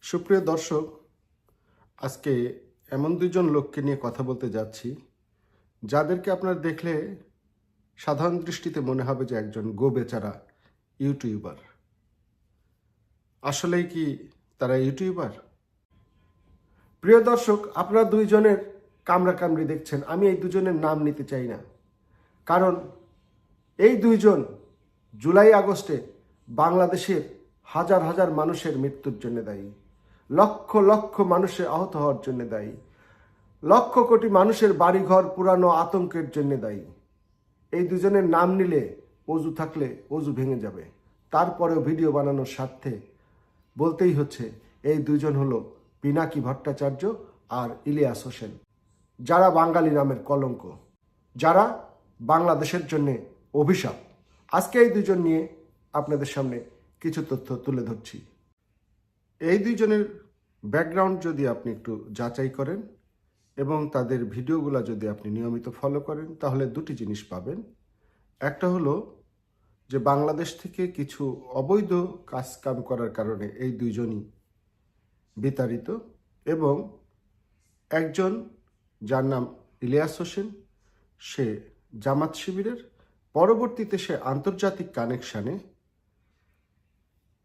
সুপ্রিয় দর্শক, আজকে এমন দুজন লোককে নিয়ে কথা বলতে যাচ্ছি যাদেরকে আপনারা দেখলে সাধারণ দৃষ্টিতে মনে হবে যে একজন বেচারা ইউটিউবার। আসলেই কি তারা ইউটিউবার? প্রিয় দর্শক, আপনারা দুইজনের কামড়াকামড়ি দেখছেন। আমি এই দুজনের নাম নিতে চাই না, কারণ এই দুইজন জুলাই আগস্টে বাংলাদেশের হাজার হাজার মানুষের মৃত্যুর জন্য দায়ী, লক্ষ লক্ষ মানুষের আহত হওয়ার জন্য দায়ী, লক্ষ কোটি মানুষের বাড়িঘর পুরানো আতঙ্কের জন্য দায়ী। এই দুজনের নাম নিলে অজু থাকলে অজু ভেঙে যাবে। তারপরেও ভিডিও বানানোর স্বার্থে বলতেই হচ্ছে, এই দুজন হলো পিনাকি ভট্টাচার্য আর ইলিয়াস হোসেন, যারা বাঙালি নামের কলঙ্ক, যারা বাংলাদেশের জন্য অভিশাপ। আজকে এই দুজন নিয়ে আপনাদের সামনে কিছু তথ্য তুলে ধরছি। এই দুইজনের ব্যাকগ্রাউন্ড যদি আপনি একটু যাচাই করেন এবং তাদের ভিডিওগুলো যদি আপনি নিয়মিত ফলো করেন, তাহলে দুটি জিনিস পাবেন। একটা হলো যে বাংলাদেশ থেকে কিছু অবৈধ কাজকাম করার কারণে এই দুইজনই বিতাড়িত, এবং একজন যার নাম ইলিয়াস হোসেন, সে জামাত শিবিরের, পরবর্তীতে সে আন্তর্জাতিক কানেকশানে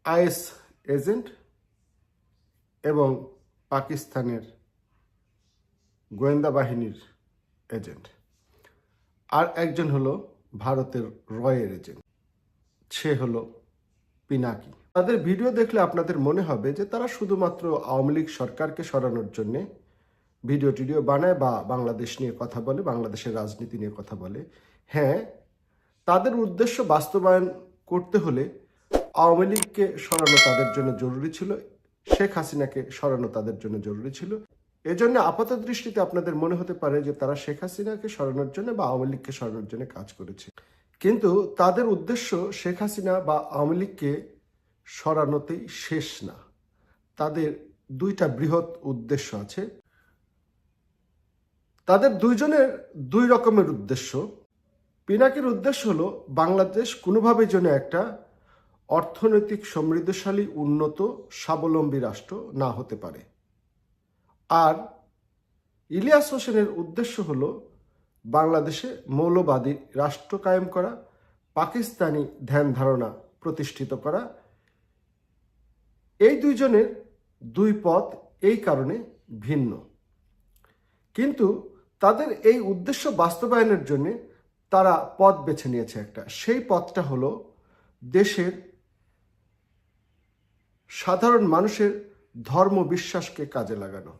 আইএস এজেন্ট এবং পাকিস্তানের গোয়েন্দা বাহিনীর এজেন্ট। আর একজন হলো ভারতের রয়ের এজেন্ট, সে হলো পিনাকি। তাদের ভিডিও দেখলে আপনাদের মনে হবে যে তারা শুধুমাত্র আওয়ামী লীগ সরকারকে সরানোর জন্যে ভিডিও বানায় বা বাংলাদেশ নিয়ে কথা বলে, বাংলাদেশের রাজনীতি নিয়ে কথা বলে। হ্যাঁ, তাদের উদ্দেশ্য বাস্তবায়ন করতে হলে আওয়ামী লীগকে সরানো তাদের জন্য জরুরি ছিল, শেখ হাসিনাকে সরানো তাদের জন্য জরুরি ছিল। এজন্য আপাত দৃষ্টিতে আপনাদের মনে হতে পারে যে তারা শেখ হাসিনাকে সরানোর জন্য বা আওয়ামী লীগকে সরানোর জন্য কাজ করেছে, কিন্তু তাদের উদ্দেশ্য শেখ হাসিনা বা আওয়ামী লীগকে সরানোতেই শেষ না। তাদের দুইটা বৃহৎ উদ্দেশ্য আছে। তাদের দুইজনের দুই রকমের উদ্দেশ্য। পিনাকির উদ্দেশ্য হলো বাংলাদেশ কোনোভাবে যেন একটা অর্থনৈতিক সমৃদ্ধশালী, উন্নত, স্বাবলম্বী রাষ্ট্র না হতে পারে। আর ইলিয়াস হোসেনের উদ্দেশ্য হলো বাংলাদেশে মৌলবাদী রাষ্ট্র কায়েম করা, পাকিস্তানি ধ্যান ধারণা প্রতিষ্ঠিত করা। এই দুইজনের দুই পথ এই কারণে ভিন্ন, কিন্তু তাদের এই উদ্দেশ্য বাস্তবায়নের জন্য তারা পথ বেছে নিয়েছে একটা। সেই পথটা হলো দেশের সাধারণ মানুষের ধর্ম বিশ্বাসকে কাজে লাগানো।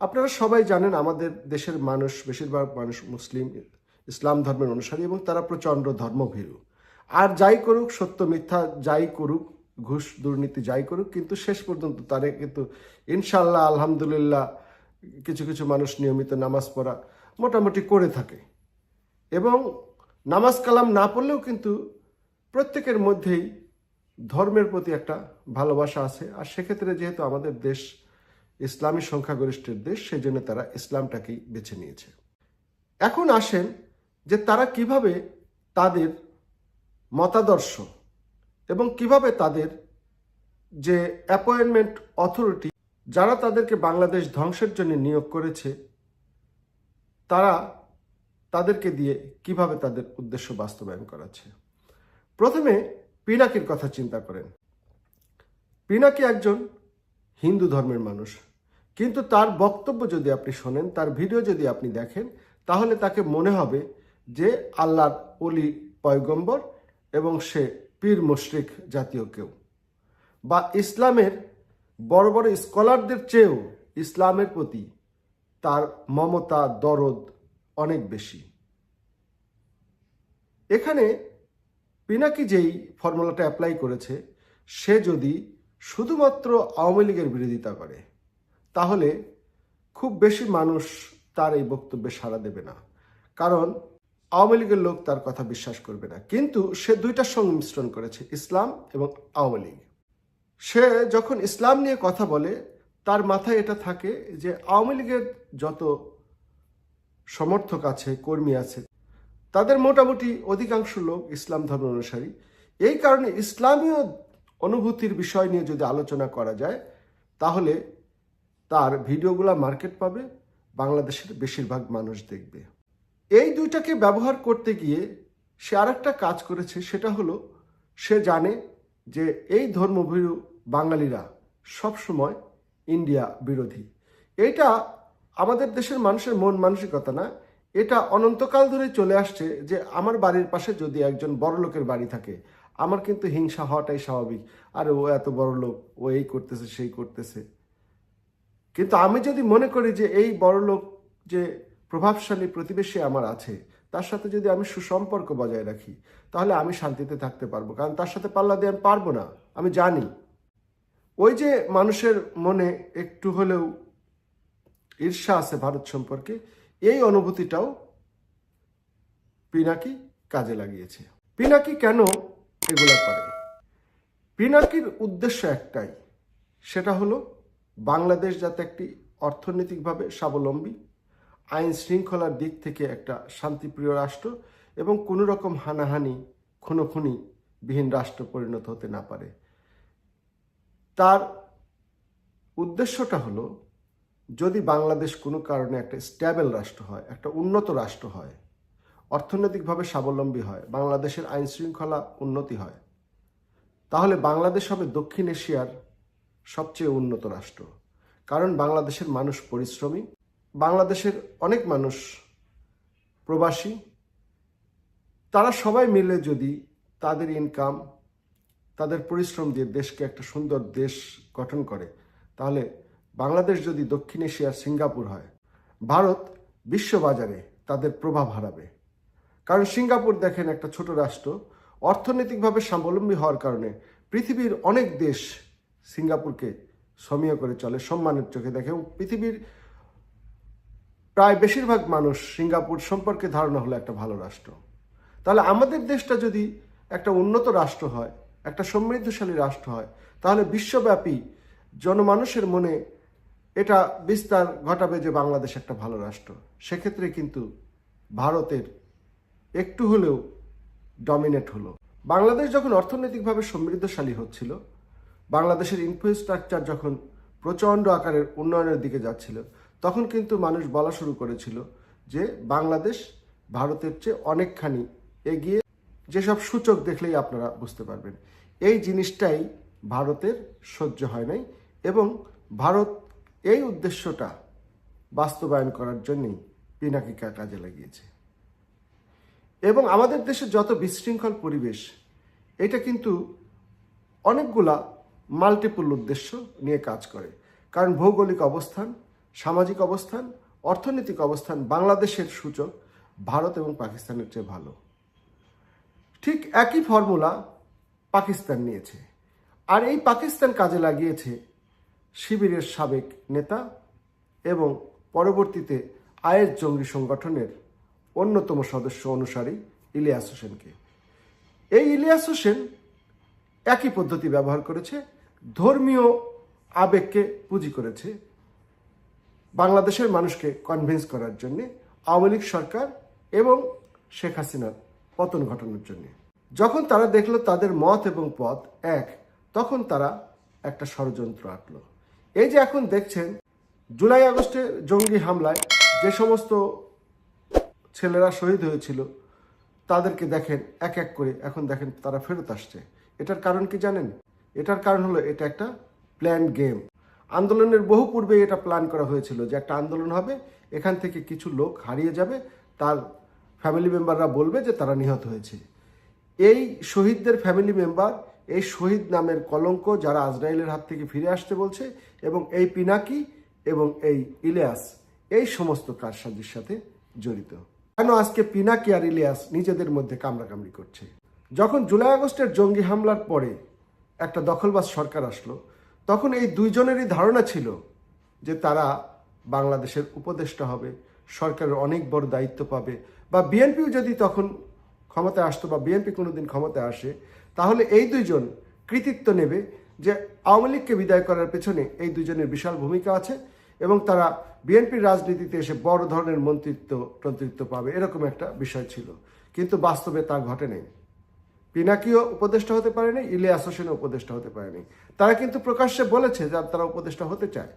আপনারা সবাই জানেন আমাদের দেশের মানুষ, বেশিরভাগ মানুষ মুসলিম, ইসলাম ধর্মের অনুসারী, এবং তারা প্রচণ্ড ধর্মভীরু। আর যাই করুক, সত্য মিথ্যা যাই করুক, ঘুষ দুর্নীতি যাই করুক, কিন্তু শেষ পর্যন্ত তারা কিন্তু ইনশাল্লাহ আলহামদুলিল্লাহ কিছু কিছু মানুষ নিয়মিত নামাজ পড়া মোটামুটি করে থাকে, এবং নামাজ কালাম না পড়লেও কিন্তু প্রত্যেকের মধ্যেই ধর্মের প্রতি একটা ভালোবাসা আছে। আর সেক্ষেত্রে যেহেতু আমাদের দেশ ইসলামী সংখ্যাগরিষ্ঠের দেশ, সেই জন্য তারা ইসলামটাকেই বেছে নিয়েছে। এখন আসেন যে তারা কিভাবে তাদের মতাদর্শ এবং কিভাবে তাদের যে অ্যাপয়েন্টমেন্ট অথরিটি, যারা তাদেরকে বাংলাদেশ ধ্বংসের জন্য নিয়োগ করেছে, তারা তাদেরকে দিয়ে কিভাবে তাদের উদ্দেশ্য বাস্তবায়ন করাচ্ছে। প্রথমে পিনাকির কথা চিন্তা করেন। পিনাকি একজন হিন্দু ধর্মের মানুষ, কিন্তু তার বক্তব্য যদি আপনি শোনেন, তার ভিডিও যদি আপনি দেখেন, তাহলে তাকে মনে হবে যে আল্লাহর ওলি পয়গম্বর এবং সে পীর মুশরিক জাতীয় কেউ, বা ইসলামের বড় বড় স্কলারদের চেয়েও ইসলামের প্রতি তার মমতা, দরদ অনেক বেশি। এখানে পিনাকি যেই ফর্মুলাটা অ্যাপ্লাই করেছে, সে যদি শুধুমাত্র আওয়ামী লীগের বিরোধিতা করে, তাহলে খুব বেশি মানুষ তার এই বক্তব্যে সাড়া দেবে না, কারণ আওয়ামী লীগের লোক তার কথা বিশ্বাস করবে না। কিন্তু সে দুইটার সংমিশ্রণ করেছে, ইসলাম এবং আওয়ামী লীগ। সে যখন ইসলাম নিয়ে কথা বলে, তার মাথায় এটা থাকে যে আওয়ামী লীগের যত সমর্থক আছে, কর্মী আছে, তাদের মোটামুটি অধিকাংশ লোক ইসলাম ধর্ম অনুসারী। এই কারণে ইসলামীয় অনুভূতির বিষয় নিয়ে যদি আলোচনা করা যায়, তাহলে তার ভিডিওগুলো মার্কেট পাবে, বাংলাদেশের বেশিরভাগ মানুষ দেখবে। এই দুইটাকে ব্যবহার করতে গিয়ে সে আরেকটা কাজ করেছে, সেটা হলো সে জানে যে এই ধর্মভীরু বাঙালিরা সবসময় ইন্ডিয়া বিরোধী। এটা আমাদের দেশের মানুষের মন মানসিকতা না, এটা অনন্তকাল ধরে চলে আসছে যে আমার বাড়ির পাশে যদি একজন বড় লোকের বাড়ি থাকে আমার কিন্তু হিংসা হওয়াটাই স্বাভাবিক। আরে ও এত বড় লোক, ও এই করতেছে সেই করতেছে। কিন্তু আমি যদি মনে করি যে এই বড় লোক যে প্রভাবশালী প্রতিবেশী আমার আছে তার সাথে যদি আমি সুসম্পর্ক বজায় রাখি তাহলে আমি শান্তিতে থাকতে পারবো, কারণ তার সাথে পাল্লা দিয়ে আমি পারবো না। আমি জানি ওই যে মানুষের মনে একটু হলেও ঈর্ষা আছে ভারত সম্পর্কে, এই অনুভূতিটাও পিনাকি কাজে লাগিয়েছে। পিনাকি কেন এগুলা করে? পিনাকির উদ্দেশ্য একটাই, সেটা হলো বাংলাদেশ যাতে একটি অর্থনৈতিকভাবে স্বাবলম্বী, আইন শৃঙ্খলার দিক থেকে একটা শান্তিপ্রিয় রাষ্ট্র এবং কোনো রকম হানাহানি খুনোখুনি বিহীন রাষ্ট্র পরিণত হতে না পারে। তার উদ্দেশ্যটা হলো যদি বাংলাদেশ কোনো কারণে একটা স্ট্যাবল রাষ্ট্র হয়, একটা উন্নত রাষ্ট্র হয়, অর্থনৈতিকভাবে স্বাবলম্বী হয়, বাংলাদেশের আইন শৃঙ্খলা উন্নতি হয়, তাহলে বাংলাদেশ হবে দক্ষিণ এশিয়ার সবচেয়ে উন্নত রাষ্ট্র। কারণ বাংলাদেশের মানুষ পরিশ্রমী, বাংলাদেশের অনেক মানুষ প্রবাসী, তারা সবাই মিলে যদি তাদের ইনকাম, তাদের পরিশ্রম দিয়ে দেশকে একটা সুন্দর দেশ গঠন করে, তাহলে বাংলাদেশ যদি দক্ষিণ এশিয়ার সিঙ্গাপুর হয়, ভারত বিশ্ববাজারে তাদের প্রভাব হারাবে। কারণ সিঙ্গাপুর দেখেন একটা ছোট রাষ্ট্র, অর্থনৈতিকভাবে স্বাবলম্বী হওয়ার কারণে পৃথিবীর অনেক দেশ সিঙ্গাপুরকে সমীহ করে চলে, সম্মানের চোখে দেখে, এবং পৃথিবীর প্রায় বেশিরভাগ মানুষ সিঙ্গাপুর সম্পর্কে ধারণা হলো একটা ভালো রাষ্ট্র। তাহলে আমাদের দেশটা যদি একটা উন্নত রাষ্ট্র হয়, একটা সমৃদ্ধশালী রাষ্ট্র হয়, তাহলে বিশ্বব্যাপী জনমানুষের মনে এটা বিস্তার ঘটাবে যে বাংলাদেশ একটা ভালো রাষ্ট্র। সেক্ষেত্রে কিন্তু ভারতের একটু হলেও ডমিনেট হলো। বাংলাদেশ যখন অর্থনৈতিকভাবে সমৃদ্ধশালী হচ্ছিল, বাংলাদেশের ইনফ্রাস্ট্রাকচার যখন প্রচণ্ড আকারের উন্নয়নের দিকে যাচ্ছিল, তখন কিন্তু মানুষ বলা শুরু করেছিল যে বাংলাদেশ ভারতের চেয়ে অনেকখানি এগিয়ে। যেসব সূচক দেখলেই আপনারা বুঝতে পারবেন এই জিনিসটাই ভারতের সহ্য হয় নাই, এবং ভারত এই উদ্দেশ্যটা বাস্তবায়ন করার জন্যই পিনাকিকে কাজে লাগিয়েছে। এবং আমাদের দেশের যত বিশৃঙ্খল পরিবেশ, এটা কিন্তু অনেকগুলা মাল্টিপল উদ্দেশ্য নিয়ে কাজ করে। কারণ ভৌগোলিক অবস্থান, সামাজিক অবস্থান, অর্থনৈতিক অবস্থান বাংলাদেশের সূচক ভারত এবং পাকিস্তানের চেয়ে ভালো। ঠিক একই ফর্মুলা পাকিস্তান নিয়েছে, আর এই পাকিস্তান কাজে লাগিয়েছে শিবিরের সাবেক নেতা এবং পরবর্তীতে আইএস জঙ্গি সংগঠনের অন্যতম সদস্য অনুসারী ইলিয়াস হোসেনকে। এই ইলিয়াস হোসেন একই পদ্ধতি ব্যবহার করেছে, ধর্মীয় আবেগকে পুঁজি করেছে বাংলাদেশের মানুষকে কনভিন্স করার জন্য আওয়ামী লীগ সরকার এবং শেখ হাসিনার পতন ঘটানোর জন্য। যখন তারা দেখলো তাদের মত এবং পথ এক, তখন তারা একটা ষড়যন্ত্র আঁটল। এই যে এখন দেখছেন জুলাই আগস্টে জঙ্গি হামলায় যে সমস্ত ছেলেরা শহীদ হয়েছিল তাদেরকে দেখেন এক এক করে এখন দেখেন তারা ফেরত আসছে। এটার কারণ কি জানেন? এটার কারণ হলো এটা একটা প্ল্যান গেম। আন্দোলনের বহু পূর্বে এটা প্ল্যান করা হয়েছিল যে একটা আন্দোলন হবে, এখান থেকে কিছু লোক হারিয়ে যাবে, তার ফ্যামিলি মেম্বাররা বলবে যে তারা নিহত হয়েছে। এই শহীদদের ফ্যামিলি মেম্বার এই শহীদ নামের কলঙ্ক যারা আজরাইলের হাত থেকে ফিরে আসতে বলছে, এবং এই পিনাকি এবং এই ইলিয়াস এই সমস্ত কারসাজির সাথে জড়িত। কেন আজকে পিনাকি আর ইলিয়াস নিজেদের মধ্যে কামড়াকামড়ি করছে? যখন জুলাই আগস্টের জঙ্গি হামলার পরে একটা দখলবাজ সরকার আসলো, তখন এই দুইজনেরই ধারণা ছিল যে তারা বাংলাদেশের উপদেষ্টা হবে, সরকারের অনেক বড় দায়িত্ব পাবে, বা বিএনপিও যদি তখন ক্ষমতায় আসতো বা বিএনপি কোনোদিন ক্ষমতায় আসে, তাহলে এই দুইজন কৃতিত্ব নেবে যে আওয়ামী লীগকে বিদায় করার পেছনে এই দুইজনের বিশাল ভূমিকা আছে, এবং তারা বিএনপির রাজনীতিতে এসে বড় ধরনের মন্ত্রিত্ব পাবে, এরকম একটা বিষয় ছিল। কিন্তু বাস্তবে তা ঘটে নেই। পিনাকিও উপদেষ্টা হতে পারেনি, ইলিয়াস হোসেনও উপদেষ্টা হতে পারেনি। তারা কিন্তু প্রকাশ্যে বলেছে যে তারা উপদেষ্টা হতে চায়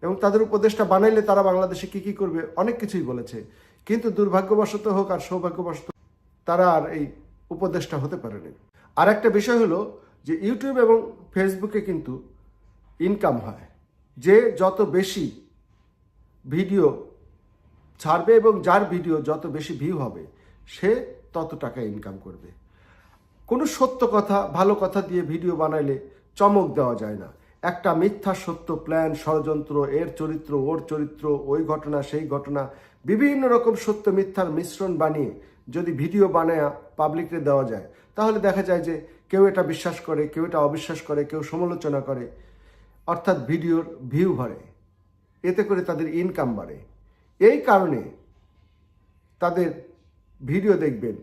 এবং তাদের উপদেষ্টা বানাইলে তারা বাংলাদেশে কি কি করবে অনেক কিছুই বলেছে। কিন্তু দুর্ভাগ্যবশত হোক আর সৌভাগ্যবশত তারা আর এই উপদেষ্টা হতে পারেনি। আর একটা বিষয় হলো যে ইউটিউব এবং ফেসবুকে কিন্তু ইনকাম হয়, যে যত বেশি ভিডিও ছাড়বে এবং যার ভিডিও যত বেশি ভিউ হবে সে তত টাকা ইনকাম করবে। কোনো সত্য কথা ভালো কথা দিয়ে ভিডিও বানাইলে চমক দেওয়া যায় না। একটা মিথ্যা সত্য প্ল্যান ষড়যন্ত্র, এর চরিত্র ওর চরিত্র, ওই ঘটনা সেই ঘটনা, বিভিন্ন রকম সত্য মিথ্যার মিশ্রণ বানিয়ে যদি ভিডিও বানায় পাবলিকরে দেওয়া যায় তাহলে দেখা যায় যে কেউ এটা বিশ্বাস করে, কেউ এটা অবিশ্বাস করে, কেউ সমালোচনা করে, অর্থাৎ ভিডিওর ভিউ বাড়ে, এতে করে তাদের ইনকাম বাড়ে। এই কারণে তাদের ভিডিও দেখবেন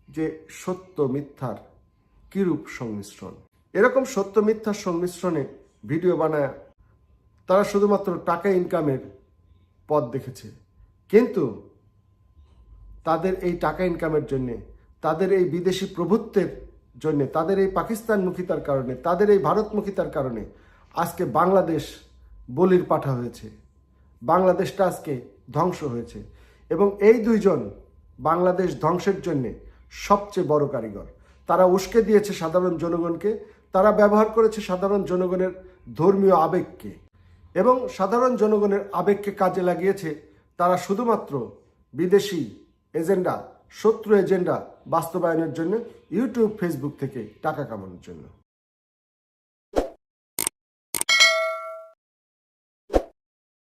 যে সত্য মিথ্যার কিরূপ সংমিশ্রণ। এরকম সত্য মিথ্যার সংমিশ্রণে ভিডিও বানায় তারা শুধুমাত্র টাকা ইনকামের পথ দেখেছে। কিন্তু তাদের এই টাকা ইনকামের জন্যে, তাদের এই বিদেশি প্রভুত্বের জন্যে, তাদের এই পাকিস্তানমুখিতার কারণে, তাদের এই ভারতমুখিতার কারণে আজকে বাংলাদেশ বলির পাঠা হয়েছে, বাংলাদেশটা আজকে ধ্বংস হয়েছে। এবং এই দুইজন বাংলাদেশ ধ্বংসের জন্যে সবচেয়ে বড় কারিগর। তারা উস্কে দিয়েছে সাধারণ জনগণকে, তারা ব্যবহার করেছে সাধারণ জনগণের ধর্মীয় আবেগকে এবং সাধারণ জনগণের আবেগকে কাজে লাগিয়েছে তারা শুধুমাত্র বিদেশি এজেন্ডা, শত্রু এজেন্ডা বাস্তবায়নের জন্য, ইউটিউব ফেসবুক থেকে টাকা কামানোর জন্য।